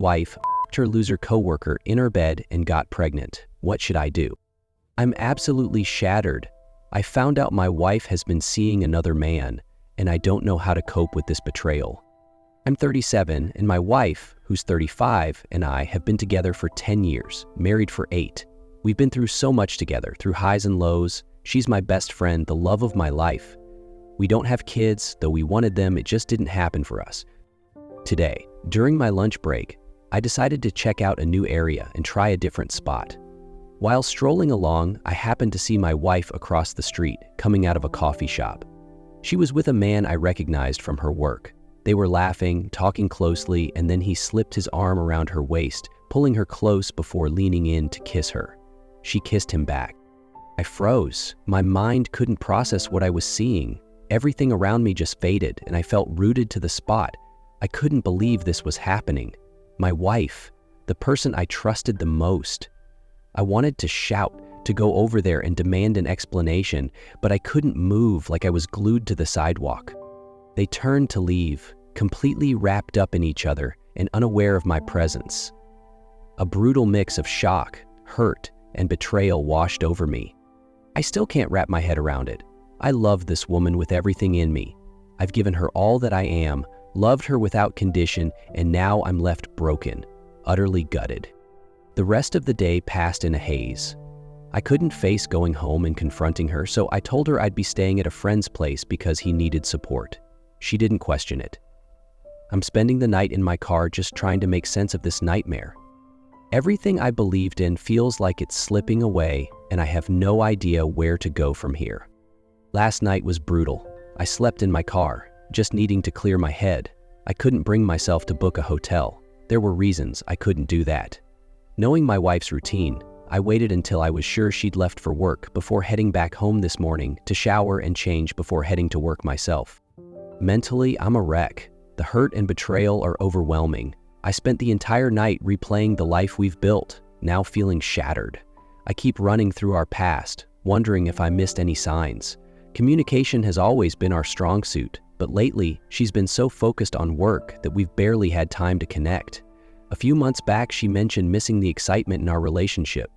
Wife f***ed her loser coworker in her bed and got pregnant. What should I do? I'm absolutely shattered. I found out my wife has been seeing another man, and I don't know how to cope with this betrayal. I'm 37, and my wife, who's 35, and I have been together for 10 years, married for 8. We've been through so much together, through highs and lows. She's my best friend, the love of my life. We don't have kids, though we wanted them, it just didn't happen for us. Today, during my lunch break, I decided to check out a new area and try a different spot. While strolling along, I happened to see my wife across the street, coming out of a coffee shop. She was with a man I recognized from her work. They were laughing, talking closely, and then he slipped his arm around her waist, pulling her close before leaning in to kiss her. She kissed him back. I froze. My mind couldn't process what I was seeing. Everything around me just faded, and I felt rooted to the spot. I couldn't believe this was happening. My wife, the person I trusted the most. I wanted to shout, to go over there and demand an explanation, but I couldn't move, like I was glued to the sidewalk. They turned to leave, completely wrapped up in each other and unaware of my presence. A brutal mix of shock, hurt, and betrayal washed over me. I still can't wrap my head around it. I love this woman with everything in me. I've given her all that I am, loved her without condition, and now I'm left broken, utterly gutted. The rest of the day passed in a haze. I couldn't face going home and confronting her, so I told her I'd be staying at a friend's place because he needed support. She didn't question it. I'm spending the night in my car just trying to make sense of this nightmare. Everything I believed in feels like it's slipping away, and I have no idea where to go from here. Last night was brutal. I slept in my car, just needing to clear my head. I couldn't bring myself to book a hotel. There were reasons I couldn't do that. Knowing my wife's routine, I waited until I was sure she'd left for work before heading back home this morning to shower and change before heading to work myself. Mentally, I'm a wreck. The hurt and betrayal are overwhelming. I spent the entire night replaying the life we've built, now feeling shattered. I keep running through our past, wondering if I missed any signs. Communication has always been our strong suit, but lately, she's been so focused on work that we've barely had time to connect. A few months back, she mentioned missing the excitement in our relationship.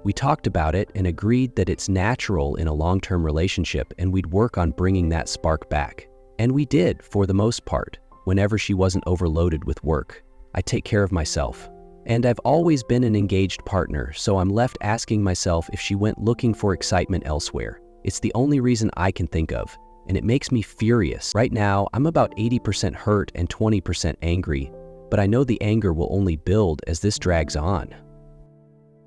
We talked about it and agreed that it's natural in a long-term relationship and we'd work on bringing that spark back. And we did, for the most part, whenever she wasn't overloaded with work. I take care of myself. And I've always been an engaged partner, so I'm left asking myself if she went looking for excitement elsewhere. It's the only reason I can think of, and it makes me furious. Right now, I'm about 80% hurt and 20% angry, but I know the anger will only build as this drags on.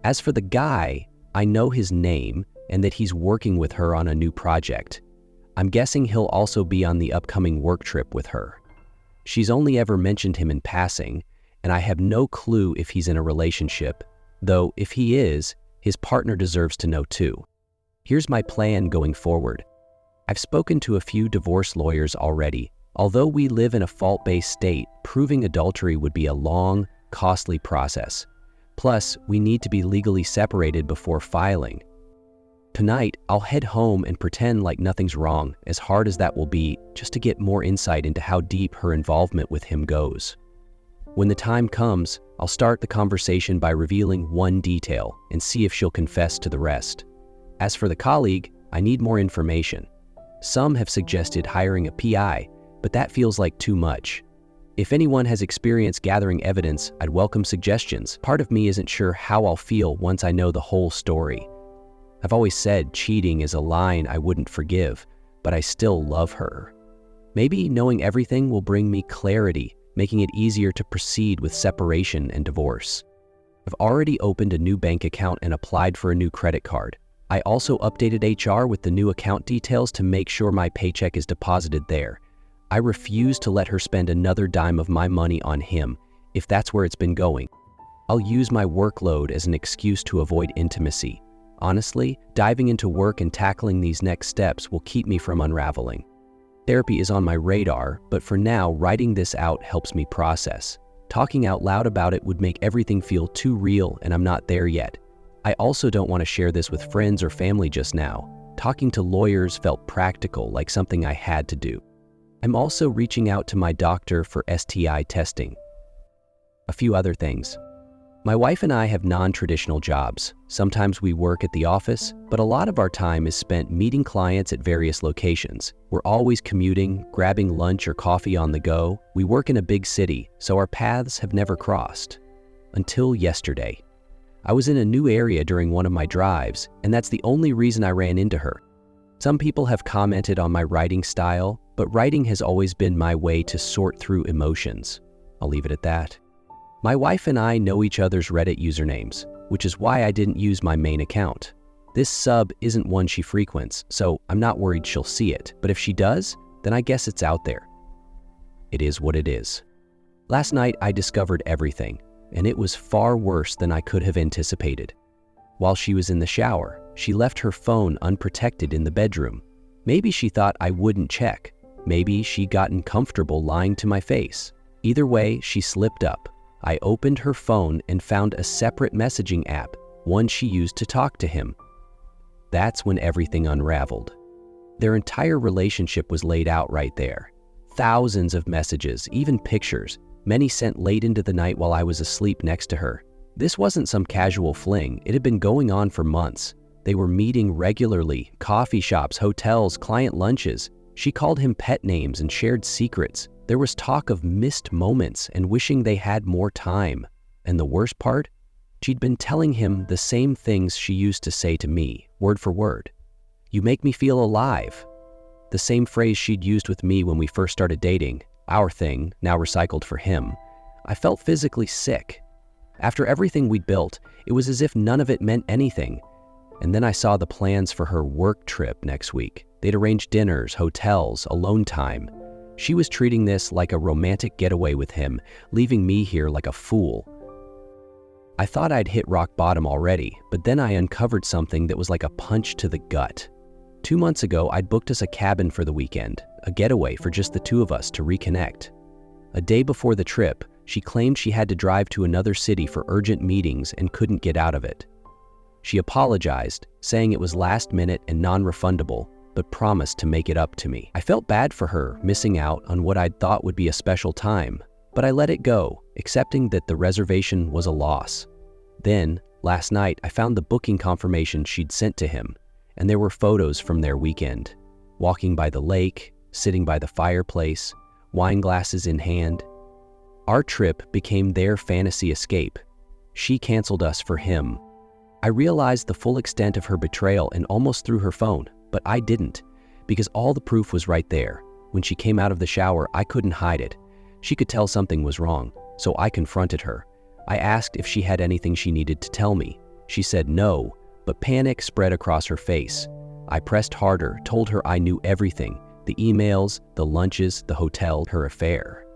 As for the guy, I know his name and that he's working with her on a new project. I'm guessing he'll also be on the upcoming work trip with her. She's only ever mentioned him in passing, and I have no clue if he's in a relationship, though if he is, his partner deserves to know too. Here's my plan going forward. I've spoken to a few divorce lawyers already. Although we live in a fault-based state, proving adultery would be a long, costly process. Plus, we need to be legally separated before filing. Tonight, I'll head home and pretend like nothing's wrong, as hard as that will be, just to get more insight into how deep her involvement with him goes. When the time comes, I'll start the conversation by revealing one detail and see if she'll confess to the rest. As for the colleague, I need more information. Some have suggested hiring a PI, but that feels like too much. If anyone has experience gathering evidence, I'd welcome suggestions. Part of me isn't sure how I'll feel once I know the whole story. I've always said cheating is a line I wouldn't forgive, but I still love her. Maybe knowing everything will bring me clarity, making it easier to proceed with separation and divorce. I've already opened a new bank account and applied for a new credit card. I also updated HR with the new account details to make sure my paycheck is deposited there. I refuse to let her spend another dime of my money on him, if that's where it's been going. I'll use my workload as an excuse to avoid intimacy. Honestly, diving into work and tackling these next steps will keep me from unraveling. Therapy is on my radar, but for now, writing this out helps me process. Talking out loud about it would make everything feel too real, and I'm not there yet. I also don't want to share this with friends or family just now. Talking to lawyers felt practical, like something I had to do. I'm also reaching out to my doctor for STI testing. a few other things. My wife and I have non-traditional jobs. Sometimes we work at the office, but a lot of our time is spent meeting clients at various locations. We're always commuting, grabbing lunch or coffee on the go. We work in a big city, so our paths have never crossed. Until yesterday. I was in a new area during one of my drives, and that's the only reason I ran into her. Some people have commented on my writing style, but writing has always been my way to sort through emotions. I'll leave it at that. My wife and I know each other's Reddit usernames, which is why I didn't use my main account. This sub isn't one she frequents, so I'm not worried she'll see it, but if she does, then I guess it's out there. It is what it is. Last night I discovered everything, and it was far worse than I could have anticipated. While she was in the shower, she left her phone unprotected in the bedroom. Maybe she thought I wouldn't check. Maybe she'd gotten comfortable lying to my face. Either way, she slipped up. I opened her phone and found a separate messaging app, one she used to talk to him. That's when everything unraveled. Their entire relationship was laid out right there. Thousands of messages, even pictures, many sent late into the night while I was asleep next to her. This wasn't some casual fling, it had been going on for months. They were meeting regularly, coffee shops, hotels, client lunches. She called him pet names and shared secrets. There was talk of missed moments and wishing they had more time. And the worst part? She'd been telling him the same things she used to say to me, word for word. "You make me feel alive." The same phrase she'd used with me when we first started dating, our thing, now recycled for him. I felt physically sick. After everything we'd built, it was as if none of it meant anything. And then I saw the plans for her work trip next week. They'd arranged dinners, hotels, alone time. She was treating this like a romantic getaway with him, leaving me here like a fool. I thought I'd hit rock bottom already, but then I uncovered something that was like a punch to the gut. 2 months ago, I'd booked us a cabin for the weekend, a getaway for just the two of us to reconnect. A day before the trip, she claimed she had to drive to another city for urgent meetings and couldn't get out of it. She apologized, saying it was last minute and non-refundable, but promised to make it up to me. I felt bad for her, missing out on what I'd thought would be a special time, but I let it go, accepting that the reservation was a loss. Then, last night, I found the booking confirmation she'd sent to him, and there were photos from their weekend. Walking by the lake, sitting by the fireplace, wine glasses in hand. Our trip became their fantasy escape. She canceled us for him. I realized the full extent of her betrayal and almost threw her phone, but I didn't, because all the proof was right there. When she came out of the shower, I couldn't hide it. She could tell something was wrong, so I confronted her. I asked if she had anything she needed to tell me. She said no, but panic spread across her face. I pressed harder, told her I knew everything, the emails, the lunches, the hotel, her affair.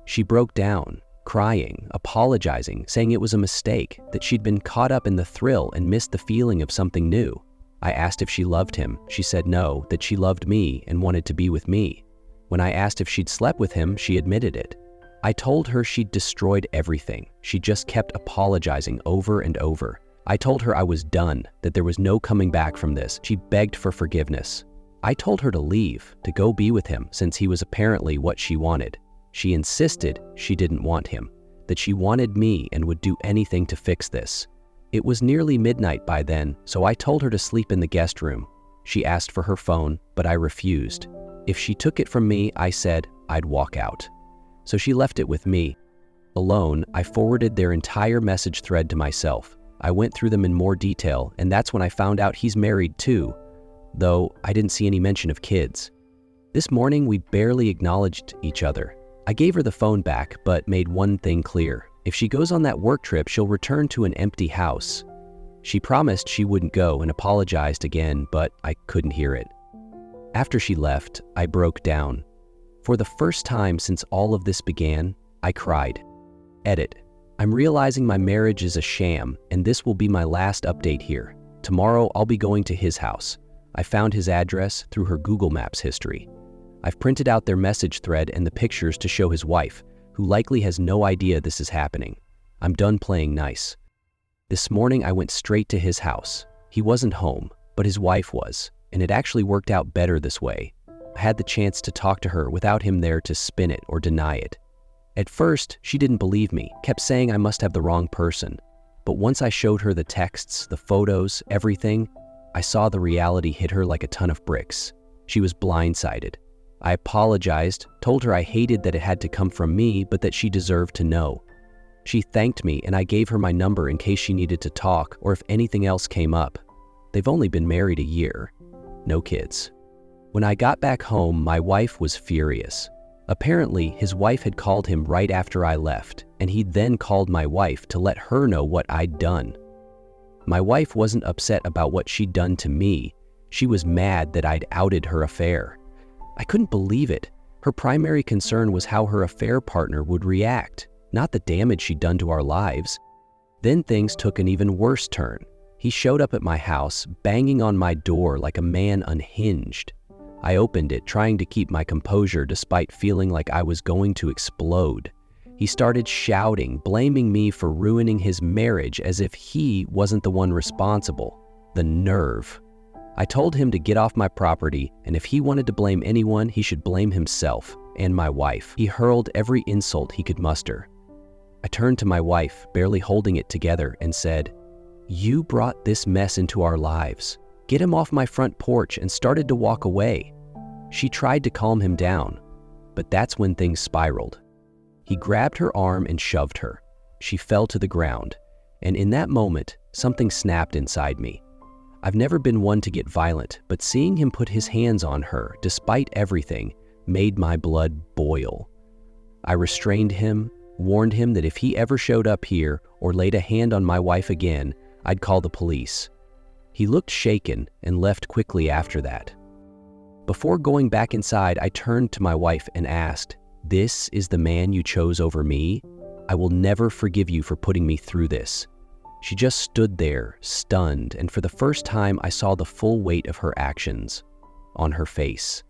She broke down, crying, apologizing, saying it was a mistake, that she'd been caught up in the thrill and missed the feeling of something new. I asked if she loved him. She said no, that she loved me and wanted to be with me. When I asked if she'd slept with him, she admitted it. I told her she'd destroyed everything. She just kept apologizing over and over. I told her I was done, that there was no coming back from this. She begged for forgiveness. I told her to leave, to go be with him, since he was apparently what she wanted. She insisted she didn't want him, that she wanted me and would do anything to fix this. It was nearly midnight by then, so I told her to sleep in the guest room. She asked for her phone, but I refused. If she took it from me, I said I'd walk out. So she left it with me. Alone, I forwarded their entire message thread to myself. I went through them in more detail, and that's when I found out he's married too, though I didn't see any mention of kids. This morning, we barely acknowledged each other. I gave her the phone back, but made one thing clear. If she goes on that work trip, she'll return to an empty house. She promised she wouldn't go and apologized again, but I couldn't hear it. After she left, I broke down. For the first time since all of this began, I cried. Edit. I'm realizing my marriage is a sham, and this will be my last update here. Tomorrow, I'll be going to his house. I found his address through her Google Maps history. I've printed out their message thread and the pictures to show his wife, who likely has no idea this is happening. I'm done playing nice. This morning, I went straight to his house. He wasn't home, but his wife was, and it actually worked out better this way. I had the chance to talk to her without him there to spin it or deny it. At first, she didn't believe me, kept saying I must have the wrong person. But once I showed her the texts, the photos, everything, I saw the reality hit her like a ton of bricks. She was blindsided. I apologized, told her I hated that it had to come from me, but that she deserved to know. She thanked me, and I gave her my number in case she needed to talk or if anything else came up. They've only been married a year. No kids. When I got back home, my wife was furious. Apparently, his wife had called him right after I left, and he then called my wife to let her know what I'd done. My wife wasn't upset about what she'd done to me. She was mad that I'd outed her affair. I couldn't believe it. Her primary concern was how her affair partner would react, not the damage she'd done to our lives. Then things took an even worse turn. He showed up at my house, banging on my door like a man unhinged. I opened it, trying to keep my composure despite feeling like I was going to explode. He started shouting, blaming me for ruining his marriage as if he wasn't the one responsible. The nerve. I told him to get off my property, and if he wanted to blame anyone, he should blame himself and my wife. He hurled every insult he could muster. I turned to my wife, barely holding it together, and said, "You brought this mess into our lives. Get him off my front porch," and started to walk away. She tried to calm him down, but that's when things spiraled. He grabbed her arm and shoved her. She fell to the ground, and in that moment, something snapped inside me. I've never been one to get violent, but seeing him put his hands on her, despite everything, made my blood boil. I restrained him, warned him that if he ever showed up here or laid a hand on my wife again, I'd call the police. He looked shaken and left quickly after that. Before going back inside, I turned to my wife and asked, "This is the man you chose over me? I will never forgive you for putting me through this." She just stood there, stunned, and for the first time I saw the full weight of her actions on her face.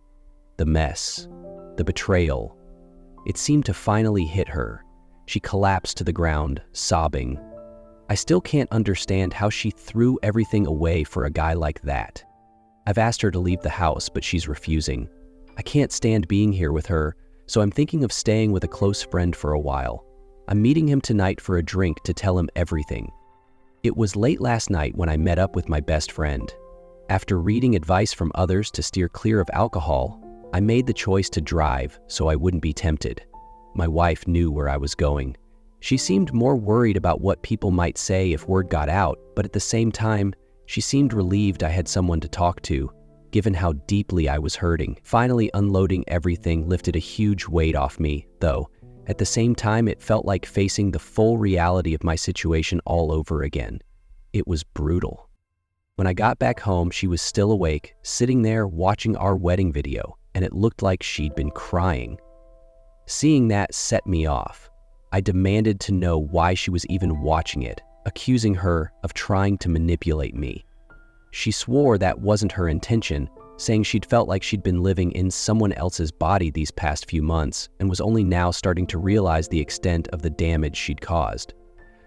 The mess, the betrayal. It seemed to finally hit her. She collapsed to the ground, sobbing. I still can't understand how she threw everything away for a guy like that. I've asked her to leave the house, but she's refusing. I can't stand being here with her, so I'm thinking of staying with a close friend for a while. I'm meeting him tonight for a drink to tell him everything. It was late last night when I met up with my best friend. After reading advice from others to steer clear of alcohol, I made the choice to drive so I wouldn't be tempted. My wife knew where I was going. She seemed more worried about what people might say if word got out, but at the same time, she seemed relieved I had someone to talk to, given how deeply I was hurting. Finally, unloading everything lifted a huge weight off me, though. At the same time, it felt like facing the full reality of my situation all over again. It was brutal. When I got back home, she was still awake, sitting there watching our wedding video, and it looked like she'd been crying. Seeing that set me off. I demanded to know why she was even watching it, accusing her of trying to manipulate me. She swore that wasn't her intention, saying she'd felt like she'd been living in someone else's body these past few months and was only now starting to realize the extent of the damage she'd caused.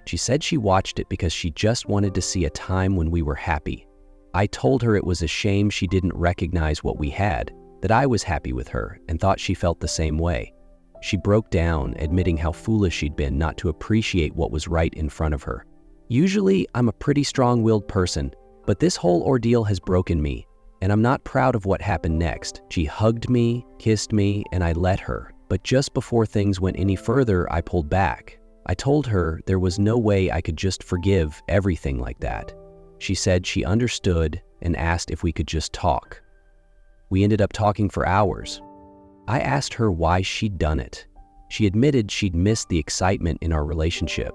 She said she watched it because she just wanted to see a time when we were happy. I told her it was a shame she didn't recognize what we had, that I was happy with her and thought she felt the same way. She broke down, admitting how foolish she'd been not to appreciate what was right in front of her. Usually, I'm a pretty strong-willed person, but this whole ordeal has broken me, and I'm not proud of what happened next. She hugged me, kissed me, and I let her. But just before things went any further, I pulled back. I told her there was no way I could just forgive everything like that. She said she understood and asked if we could just talk. We ended up talking for hours. I asked her why she'd done it. She admitted she'd missed the excitement in our relationship.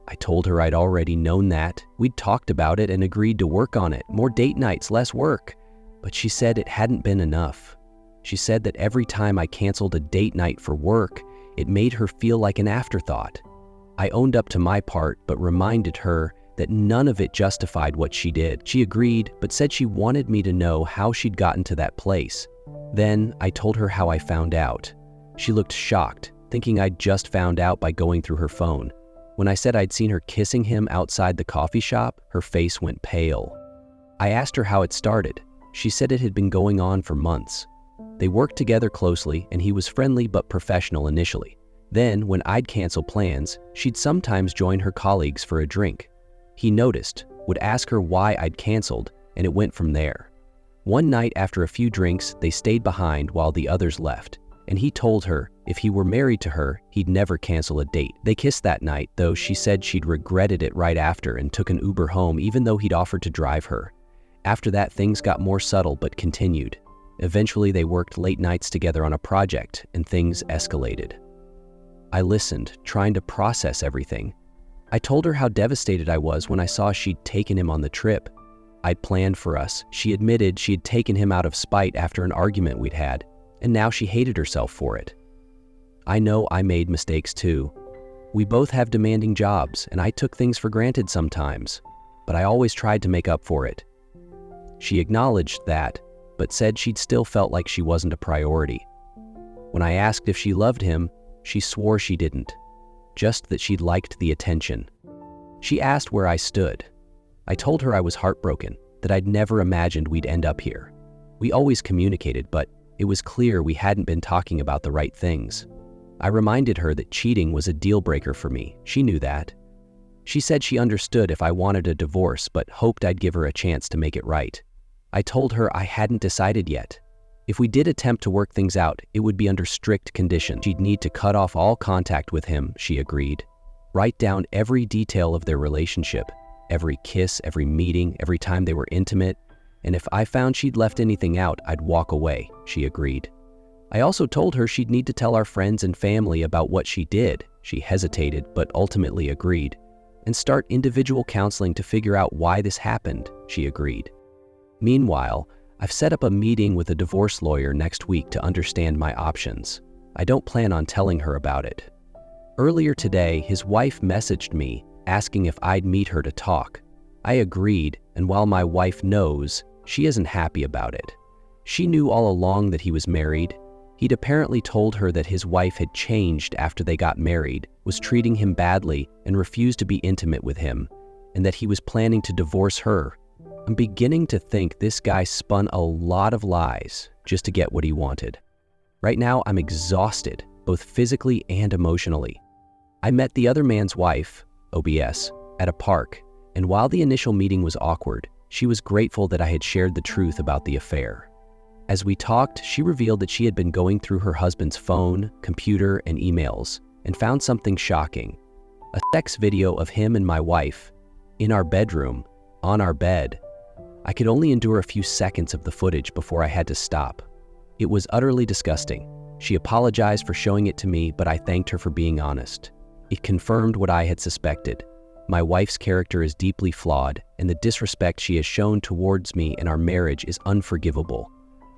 I told her I'd already known that. We'd talked about it and agreed to work on it, more date nights, less work. But she said it hadn't been enough. She said that every time I canceled a date night for work, it made her feel like an afterthought. I owned up to my part, but reminded her that none of it justified what she did. She agreed, but said she wanted me to know how she'd gotten to that place. Then I told her how I found out. She looked shocked, thinking I'd just found out by going through her phone. When I said I'd seen her kissing him outside the coffee shop, her face went pale. I asked her how it started. She said it had been going on for months. They worked together closely, and he was friendly but professional initially. Then, when I'd cancel plans, she'd sometimes join her colleagues for a drink. He noticed, would ask her why I'd canceled, and it went from there. One night after a few drinks, they stayed behind while the others left, and he told her if he were married to her, he'd never cancel a date. They kissed that night, though she said she'd regretted it right after and took an Uber home even though he'd offered to drive her. After that, things got more subtle but continued. Eventually, they worked late nights together on a project, and things escalated. I listened, trying to process everything. I told her how devastated I was when I saw she'd taken him on the trip. I'd planned for us. She admitted she'd taken him out of spite after an argument we'd had, and now she hated herself for it. I know I made mistakes too. We both have demanding jobs, and I took things for granted sometimes, but I always tried to make up for it. She acknowledged that, but said she'd still felt like she wasn't a priority. When I asked if she loved him, she swore she didn't, just that she'd liked the attention. She asked where I stood. I told her I was heartbroken, that I'd never imagined we'd end up here. We always communicated, but it was clear we hadn't been talking about the right things. I reminded her that cheating was a deal breaker for me. She knew that. She said she understood if I wanted a divorce, but hoped I'd give her a chance to make it right. I told her I hadn't decided yet. If we did attempt to work things out, it would be under strict conditions. She'd need to cut off all contact with him, she agreed. Write down every detail of their relationship, every kiss, every meeting, every time they were intimate, and if I found she'd left anything out, I'd walk away, she agreed. I also told her she'd need to tell our friends and family about what she did. She hesitated, but ultimately agreed. And start individual counseling to figure out why this happened, she agreed. Meanwhile, I've set up a meeting with a divorce lawyer next week to understand my options. I don't plan on telling her about it. Earlier today, his wife messaged me asking if I'd meet her to talk. I agreed, and while my wife knows, she isn't happy about it. She knew all along that he was married. He'd apparently told her that his wife had changed after they got married, was treating him badly, and refused to be intimate with him, and that he was planning to divorce her. I'm beginning to think this guy spun a lot of lies just to get what he wanted. Right now, I'm exhausted, both physically and emotionally. I met the other man's wife, OBS, at a park, and while the initial meeting was awkward, she was grateful that I had shared the truth about the affair. As we talked, she revealed that she had been going through her husband's phone, computer, and emails, and found something shocking. A sex video of him and my wife, in our bedroom, on our bed. I could only endure a few seconds of the footage before I had to stop. It was utterly disgusting. She apologized for showing it to me, but I thanked her for being honest. It confirmed what I had suspected. My wife's character is deeply flawed, and the disrespect she has shown towards me and our marriage is unforgivable.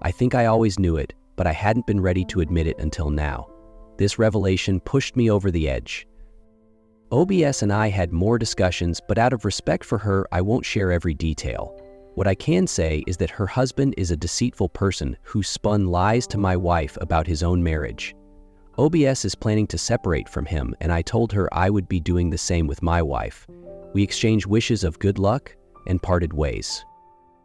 I think I always knew it, but I hadn't been ready to admit it until now. This revelation pushed me over the edge. OBS and I had more discussions, but out of respect for her, I won't share every detail. What I can say is that her husband is a deceitful person who spun lies to my wife about his own marriage. OBS is planning to separate from him, and I told her I would be doing the same with my wife. We exchanged wishes of good luck and parted ways.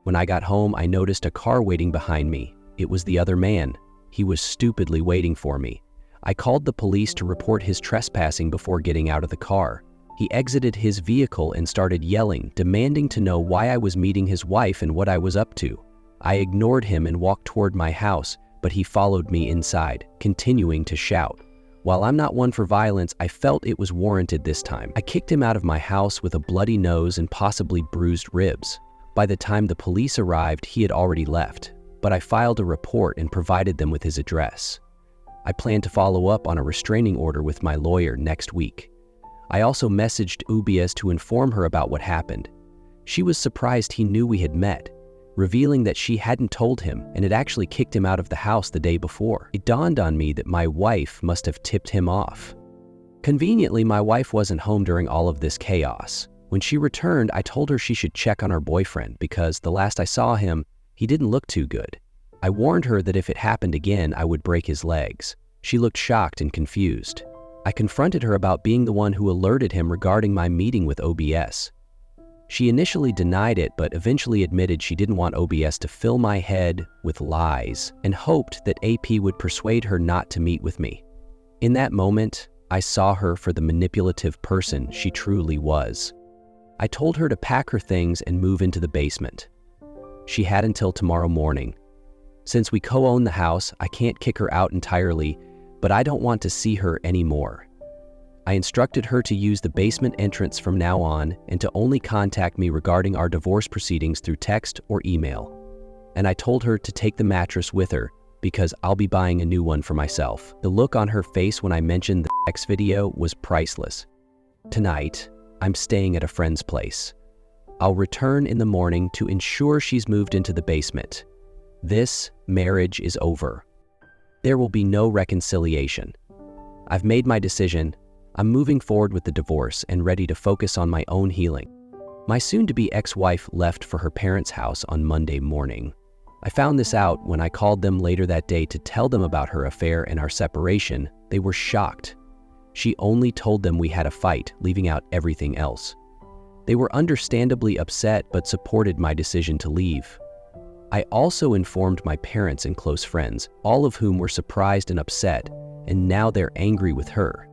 When I got home, I noticed a car waiting behind me. It was the other man. He was stupidly waiting for me. I called the police to report his trespassing before getting out of the car. He exited his vehicle and started yelling, demanding to know why I was meeting his wife and what I was up to. I ignored him and walked toward my house, but he followed me inside, continuing to shout. While I'm not one for violence, I felt it was warranted this time. I kicked him out of my house with a bloody nose and possibly bruised ribs. By the time the police arrived, he had already left, but I filed a report and provided them with his address. I plan to follow up on a restraining order with my lawyer next week. I also messaged OBS to inform her about what happened. She was surprised he knew we had met, revealing that she hadn't told him and had actually kicked him out of the house the day before. It dawned on me that my wife must have tipped him off. Conveniently, my wife wasn't home during all of this chaos. When she returned, I told her she should check on her boyfriend because the last I saw him, he didn't look too good. I warned her that if it happened again, I would break his legs. She looked shocked and confused. I confronted her about being the one who alerted him regarding my meeting with OBS. She initially denied it, but eventually admitted she didn't want OBS to fill my head with lies and hoped that AP would persuade her not to meet with me. In that moment, I saw her for the manipulative person she truly was. I told her to pack her things and move into the basement. She had until tomorrow morning. Since we co-own the house, I can't kick her out entirely, but I don't want to see her anymore. I instructed her to use the basement entrance from now on and to only contact me regarding our divorce proceedings through text or email. And I told her to take the mattress with her because I'll be buying a new one for myself. The look on her face when I mentioned the sex video was priceless. Tonight, I'm staying at a friend's place. I'll return in the morning to ensure she's moved into the basement. This marriage is over. There will be no reconciliation. I've made my decision. I'm moving forward with the divorce and ready to focus on my own healing. My soon-to-be ex-wife left for her parents' house on Monday morning. I found this out when I called them later that day to tell them about her affair and our separation. They were shocked. She only told them we had a fight, leaving out everything else. They were understandably upset but supported my decision to leave. I also informed my parents and close friends, all of whom were surprised and upset, and now they're angry with her.